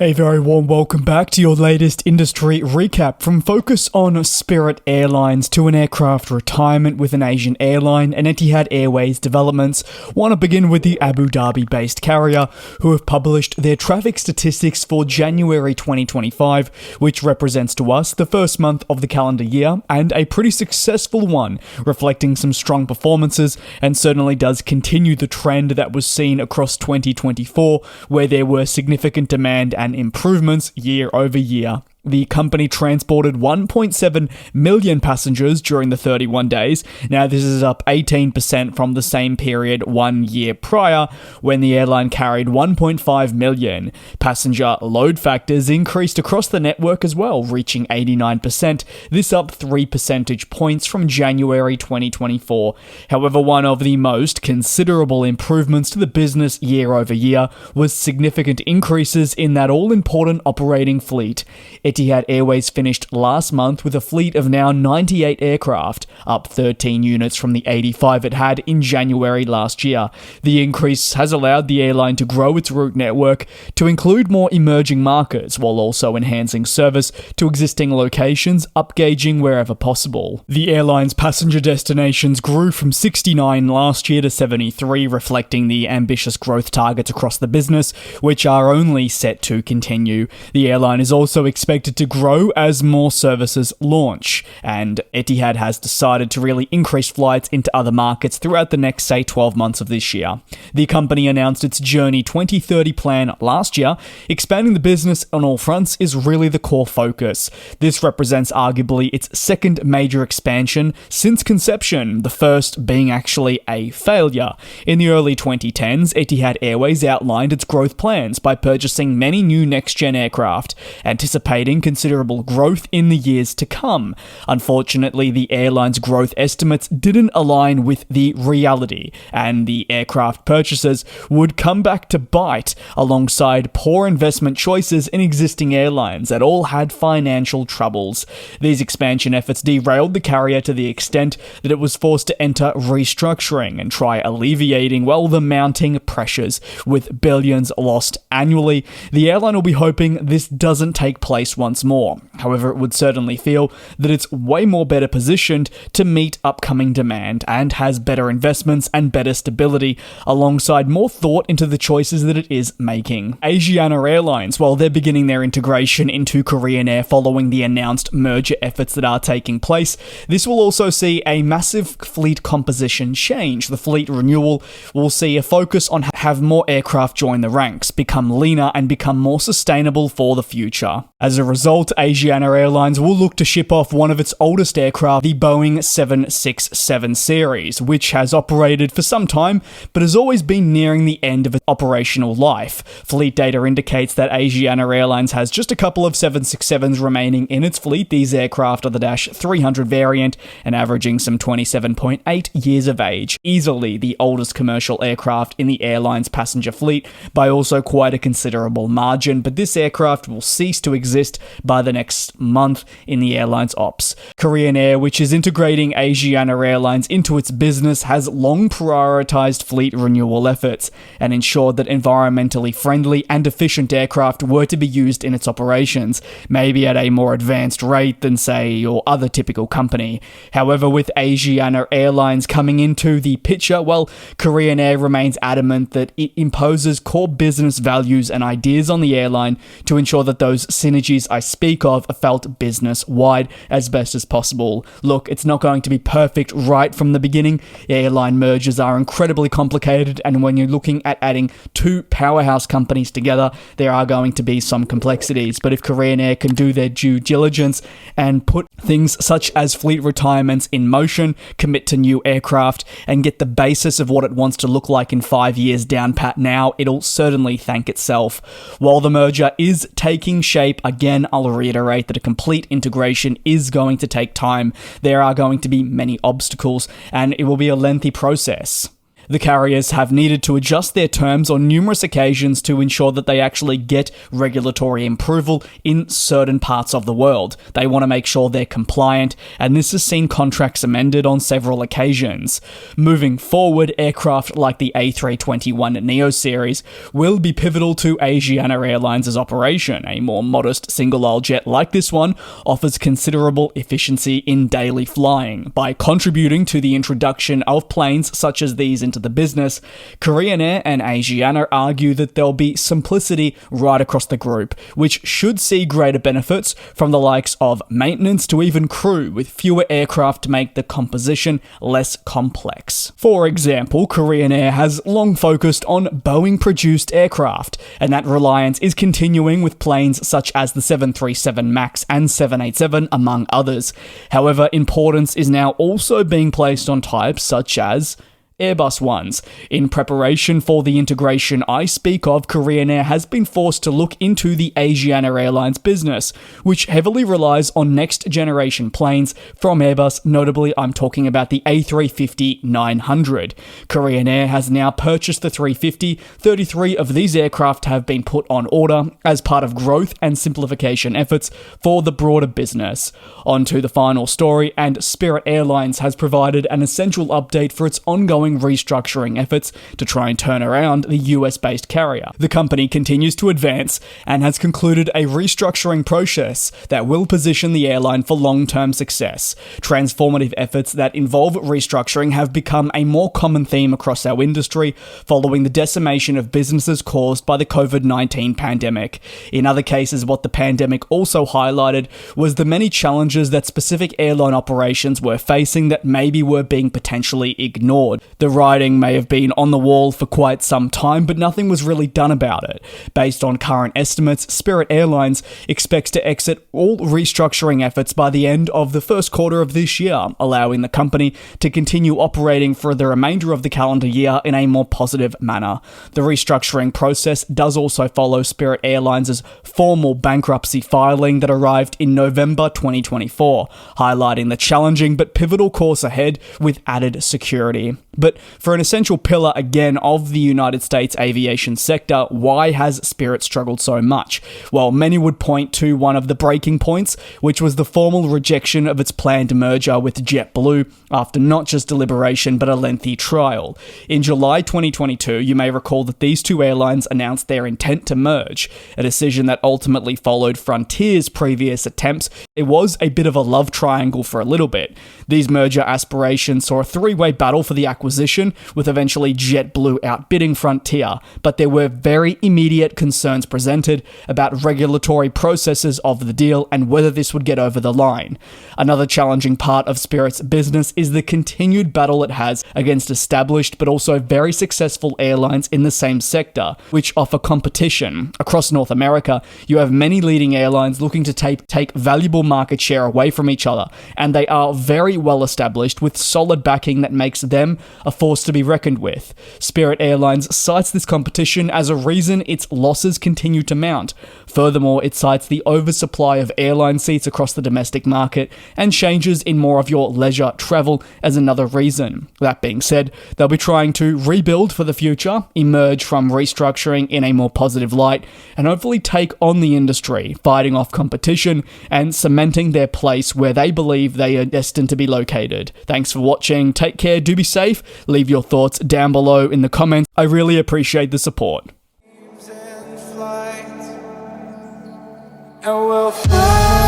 A very warm welcome back to your latest industry recap. From focus on Spirit Airlines to an aircraft retirement with an Asian airline and Etihad Airways developments, want to begin with the Abu Dhabi-based carrier, who have published their traffic statistics for January 2025, which represents to us the first month of the calendar year, and a pretty successful one, reflecting some strong performances, and certainly does continue the trend that was seen across 2024, where there were significant demand and improvements year over year. The company transported 1.7 million passengers during the 31 days. Now, this is up 18% from the same period 1 year prior, when the airline carried 1.5 million. Passenger load factors increased across the network as well, reaching 89%. This up 3 percentage points from January 2024. However, one of the most considerable improvements to the business year over year was significant increases in that all-important operating fleet. Etihad Airways finished last month with a fleet of now 98 aircraft, up 13 units from the 85 it had in January last year. The increase has allowed the airline to grow its route network to include more emerging markets, while also enhancing service to existing locations, upgauging wherever possible. The airline's passenger destinations grew from 69 last year to 73, reflecting the ambitious growth targets across the business, which are only set to continue. The airline is also expected to grow as more services launch, and Etihad has decided to really increase flights into other markets throughout the next, 12 months of this year. The company announced its Journey 2030 plan last year. Expanding the business on all fronts is really the core focus. This represents arguably its second major expansion since conception, the first being actually a failure. In the early 2010s, Etihad Airways outlined its growth plans by purchasing many new next-gen aircraft, anticipating considerable growth in the years to come. Unfortunately, the airline's growth estimates didn't align with the reality, and the aircraft purchases would come back to bite alongside poor investment choices in existing airlines that all had financial troubles. These expansion efforts derailed the carrier to the extent that it was forced to enter restructuring and try alleviating, the mounting pressures. With billions lost annually, the airline will be hoping this doesn't take place once more. However, it would certainly feel that it's way more better positioned to meet upcoming demand and has better investments and better stability alongside more thought into the choices that it is making. Asiana Airlines, they're beginning their integration into Korean Air following the announced merger efforts that are taking place, this will also see a massive fleet composition change. The fleet renewal will see a focus on have more aircraft join the ranks, become leaner and become more sustainable for the future. As a result, Asiana Airlines will look to ship off one of its oldest aircraft, the Boeing 767 series, which has operated for some time, but has always been nearing the end of its operational life. Fleet data indicates that Asiana Airlines has just a couple of 767s remaining in its fleet. These aircraft are the Dash 300 variant and averaging some 27.8 years of age, easily the oldest commercial aircraft in the airline's passenger fleet by also quite a considerable margin, but this aircraft will cease to exist by the next month in the airline's ops. Korean Air, which is integrating Asiana Airlines into its business, has long prioritized fleet renewal efforts and ensured that environmentally friendly and efficient aircraft were to be used in its operations, maybe at a more advanced rate than, say, your other typical company. However, with Asiana Airlines coming into the picture, Korean Air remains adamant that it imposes core business values and ideas on the airline to ensure that those synergies I speak of are felt business-wide as best as possible. Look, it's not going to be perfect right from the beginning. Airline mergers are incredibly complicated, and when you're looking at adding two powerhouse companies together, there are going to be some complexities. But if Korean Air can do their due diligence and put things such as fleet retirements in motion, commit to new aircraft, and get the basis of what it wants to look like in 5 years down pat now, it'll certainly thank itself. While the merger is taking shape, again, I'll reiterate that a complete integration is going to take time. There are going to be many obstacles, and it will be a lengthy process. The carriers have needed to adjust their terms on numerous occasions to ensure that they actually get regulatory approval in certain parts of the world. They want to make sure they're compliant, and this has seen contracts amended on several occasions. Moving forward, aircraft like the A321neo series will be pivotal to Asiana Airlines' operation. A more modest single-aisle jet like this one offers considerable efficiency in daily flying. By contributing to the introduction of planes such as these into the business, Korean Air and Asiana argue that there'll be simplicity right across the group, which should see greater benefits from the likes of maintenance to even crew, with fewer aircraft to make the composition less complex. For example, Korean Air has long focused on Boeing-produced aircraft, and that reliance is continuing with planes such as the 737 MAX and 787, among others. However, importance is now also being placed on types such as Airbus ones. In preparation for the integration I speak of, Korean Air has been forced to look into the Asiana Airlines business, which heavily relies on next-generation planes from Airbus. Notably, I'm talking about the A350-900. Korean Air has now purchased the 350. 33 of these aircraft have been put on order as part of growth and simplification efforts for the broader business. On to the final story, and Spirit Airlines has provided an essential update for its ongoing restructuring efforts to try and turn around the US-based carrier. The company continues to advance and has concluded a restructuring process that will position the airline for long-term success. Transformative efforts that involve restructuring have become a more common theme across our industry following the decimation of businesses caused by the COVID-19 pandemic. In other cases, what the pandemic also highlighted was the many challenges that specific airline operations were facing that maybe were being potentially ignored. The writing may have been on the wall for quite some time, but nothing was really done about it. Based on current estimates, Spirit Airlines expects to exit all restructuring efforts by the end of the first quarter of this year, allowing the company to continue operating for the remainder of the calendar year in a more positive manner. The restructuring process does also follow Spirit Airlines' formal bankruptcy filing that arrived in November 2024, highlighting the challenging but pivotal course ahead with added security. But for an essential pillar, again, of the United States aviation sector, why has Spirit struggled so much? Well, many would point to one of the breaking points, which was the formal rejection of its planned merger with JetBlue after not just deliberation, but a lengthy trial. In July 2022, you may recall that these two airlines announced their intent to merge, a decision that ultimately followed Frontier's previous attempts. It was a bit of a love triangle for a little bit. These merger aspirations saw a three-way battle for the acquisition, with eventually JetBlue outbidding Frontier, but there were very immediate concerns presented about regulatory processes of the deal and whether this would get over the line. Another challenging part of Spirit's business is the continued battle it has against established but also very successful airlines in the same sector, which offer competition. Across North America, you have many leading airlines looking to take valuable market share away from each other, and they are very well established with solid backing that makes them a force to be reckoned with. Spirit Airlines cites this competition as a reason its losses continue to mount. Furthermore, it cites the oversupply of airline seats across the domestic market and changes in more of your leisure travel as another reason. That being said, they'll be trying to rebuild for the future, emerge from restructuring in a more positive light, and hopefully take on the industry, fighting off competition and cementing their place where they believe they are destined to be located. Thanks for watching. Take care, do be safe. Leave your thoughts down below in the comments. I really appreciate the support. And we'll fly.